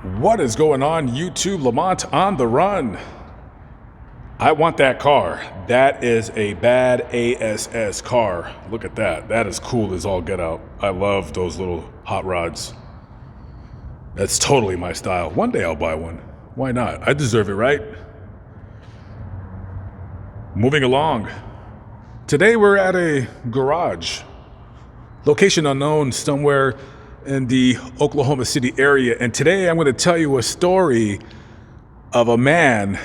What is going on, YouTube? Lamont on the run. I want that car. That is a bad ASS car. Look at that. That is cool as all get out. I love those little hot rods. That's totally my style. One day I'll buy one. Why not? I deserve it, right? Moving along. Today we're at a garage. Location unknown, somewhere in the Oklahoma City area. And today I'm going to tell you a story of a man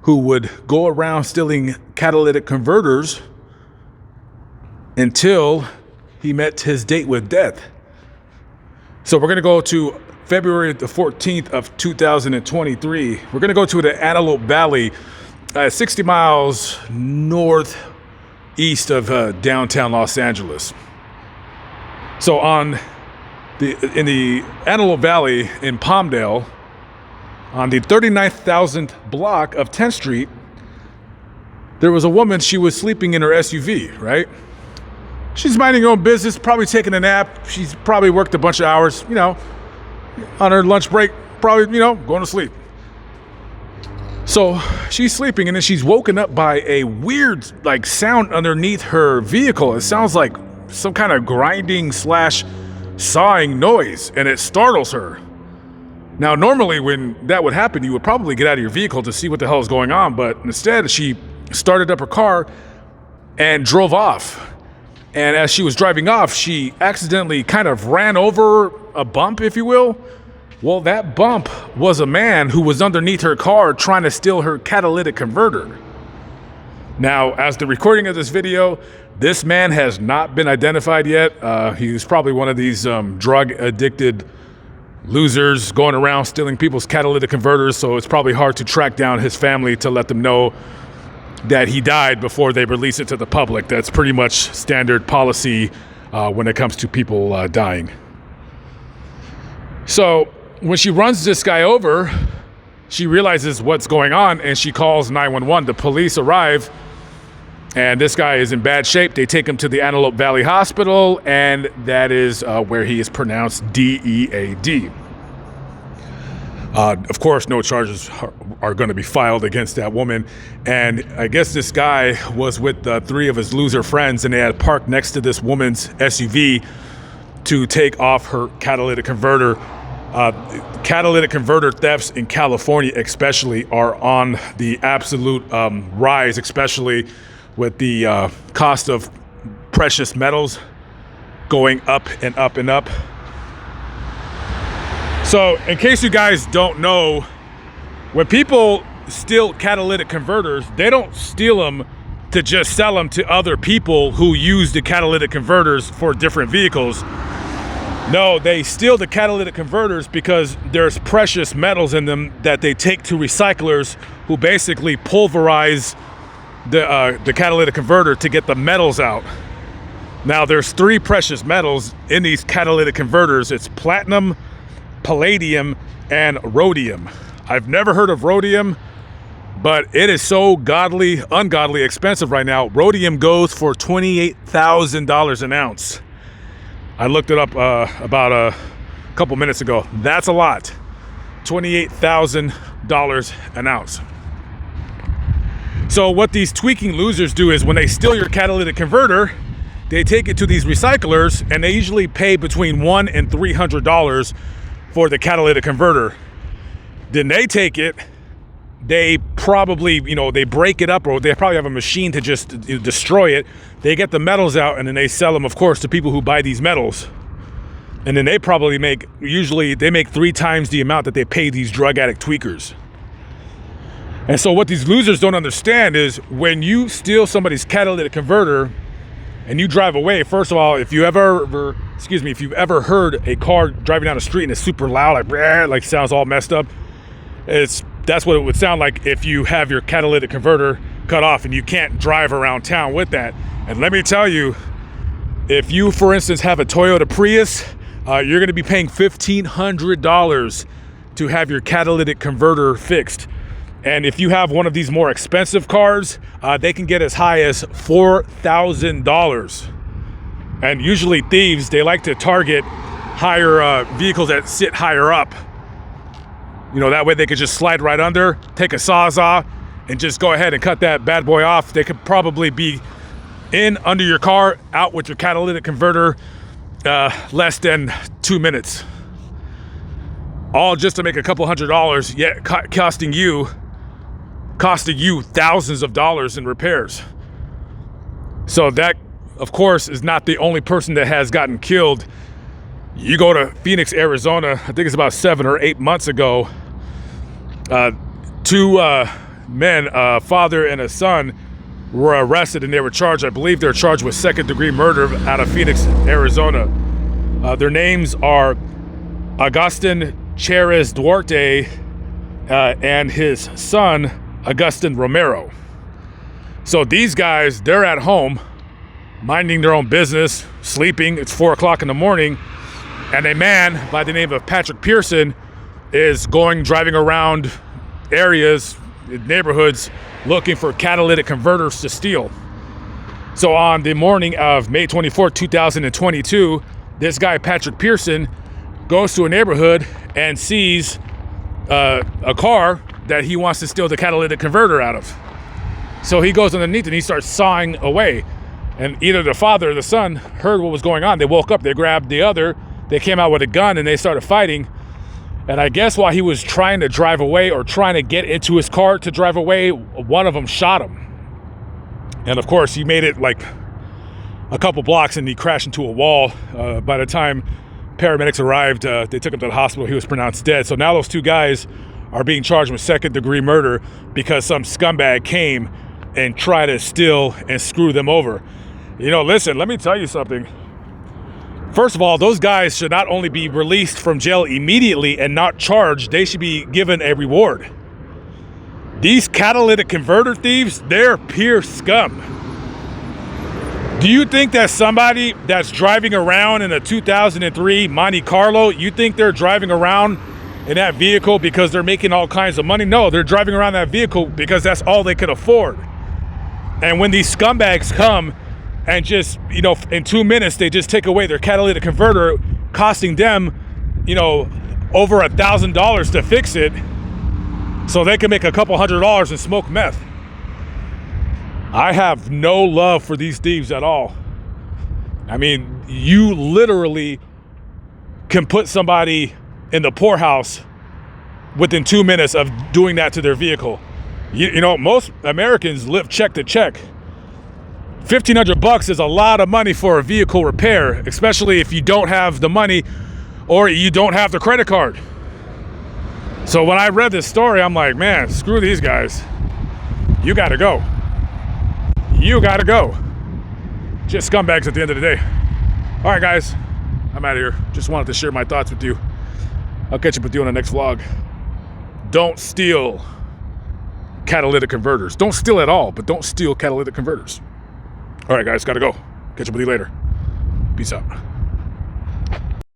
who would go around stealing catalytic converters until he met his date with death. So we're going to go to February the 14th of 2023. We're going to go to the Antelope Valley, 60 miles northeast of downtown Los Angeles. So in the Antelope Valley in Palmdale, on the 39,000th block of 10th Street, there was a woman. She was sleeping in her SUV, right? She's minding her own business, probably taking a nap. She's probably worked a bunch of hours, on her lunch break, probably, going to sleep. So she's sleeping, and then she's woken up by a weird, sound underneath her vehicle. It sounds like some kind of grinding / sawing noise, and it startles her. Now, normally when that would happen, you would probably get out of your vehicle to see what the hell is going on, but instead she started up her car and drove off. And as she was driving off, she accidentally kind of ran over a bump, if you will. Well, that bump was a man who was underneath her car trying to steal her catalytic converter. Now, as the recording of this video, this man has not been identified yet. He's probably one of these drug-addicted losers going around stealing people's catalytic converters, so it's probably hard to track down his family to let them know that he died before they release it to the public. That's pretty much standard policy when it comes to people dying. So when she runs this guy over, she realizes what's going on, and she calls 911. The police arrive, and this guy is in bad shape. They take him to the Antelope Valley Hospital, and that is where he is pronounced DEAD. Of course, no charges are going to be filed against that woman. And I guess this guy was with 3 of his loser friends, and they had parked next to this woman's SUV to take off her catalytic converter. Catalytic converter thefts in California especially are on the absolute rise, especially with the cost of precious metals going up and up and up. So in case you guys don't know, when people steal catalytic converters, they don't steal them to just sell them to other people who use the catalytic converters for different vehicles. No, they steal the catalytic converters because there's precious metals in them that they take to recyclers who basically pulverize the catalytic converter to get the metals out. Now, there's 3 precious metals in these catalytic converters. It's platinum, palladium, and rhodium. I've never heard of rhodium, but it is so ungodly expensive right now. Rhodium goes for $28,000 an ounce. I looked it up about a couple minutes ago. That's a lot. $28,000 an ounce. So what these tweaking losers do is when they steal your catalytic converter, they take it to these recyclers, and they usually pay between $100 and $300 for the catalytic converter. Then they take it, they probably, they break it up, or they probably have a machine to just destroy it. They get the metals out, and then they sell them, of course, to people who buy these metals. And then they probably make 3 times the amount that they pay these drug addict tweakers. And so what these losers don't understand is when you steal somebody's catalytic converter and you drive away, first of all, if you've ever heard a car driving down the street and it's super loud, like sounds all messed up, that's what it would sound like if you have your catalytic converter cut off and you can't drive around town with that. And let me tell you, if you, for instance, have a Toyota Prius, you're going to be paying $1,500 to have your catalytic converter fixed. And if you have one of these more expensive cars, they can get as high as $4,000. And usually thieves, they like to target higher vehicles that sit higher up. You know, that way they could just slide right under, take a Sawzall, and just go ahead and cut that bad boy off. They could probably be in under your car, out with your catalytic converter, less than 2 minutes. All just to make a couple $100, yet costing you thousands of dollars in repairs. So that, of course, is not the only person that has gotten killed. You go to Phoenix, Arizona, I think it's about 7 or 8 months ago, two men, a father and a son, were arrested and they were charged. I believe they're charged with second-degree murder out of Phoenix, Arizona. Their names are Agustin Cherez Duarte and his son, Agustin Romero. So these guys, they're at home, minding their own business, sleeping. It's 4 o'clock in the morning, and a man by the name of Patrick Pearson is driving around areas, neighborhoods, looking for catalytic converters to steal. So on the morning of May 24, 2022, this guy, Patrick Pearson, goes to a neighborhood and sees a car that he wants to steal the catalytic converter out of. So he goes underneath and he starts sawing away. And either the father or the son heard what was going on. They woke up, they grabbed the other, they came out with a gun and they started fighting. And I guess while he was trying to drive away or trying to get into his car to drive away, one of them shot him. And of course, he made it like a couple blocks and he crashed into a wall. By the time paramedics arrived, they took him to the hospital. He was pronounced dead. So now those two guys are being charged with second-degree murder because some scumbag came and tried to steal and screw them over. You know, listen, let me tell you something. First of all, those guys should not only be released from jail immediately and not charged, they should be given a reward. These catalytic converter thieves, they're pure scum. Do you think that somebody that's driving around in a 2003 Monte Carlo, you think they're driving around in that vehicle because they're making all kinds of money? No, they're driving around that vehicle because that's all they could afford. And when these scumbags come and just, you know, in 2 minutes, they just take away their catalytic converter, costing them, you know, over $1,000 to fix it so they can make a couple $100 and smoke meth. I have no love for these thieves at all. I mean, you literally can put somebody in the poorhouse within 2 minutes of doing that to their vehicle. You know, most Americans live check to check. $1,500 is a lot of money for a vehicle repair, especially if you don't have the money or you don't have the credit card. So when I read this story, I'm like, man, screw these guys. You gotta go. You gotta go. Just scumbags at the end of the day. All right, guys, I'm out of here. Just wanted to share my thoughts with you. I'll catch up with you on the next vlog. Don't steal catalytic converters. Don't steal at all, but don't steal catalytic converters. All right, guys, gotta go. Catch up with you later. Peace out.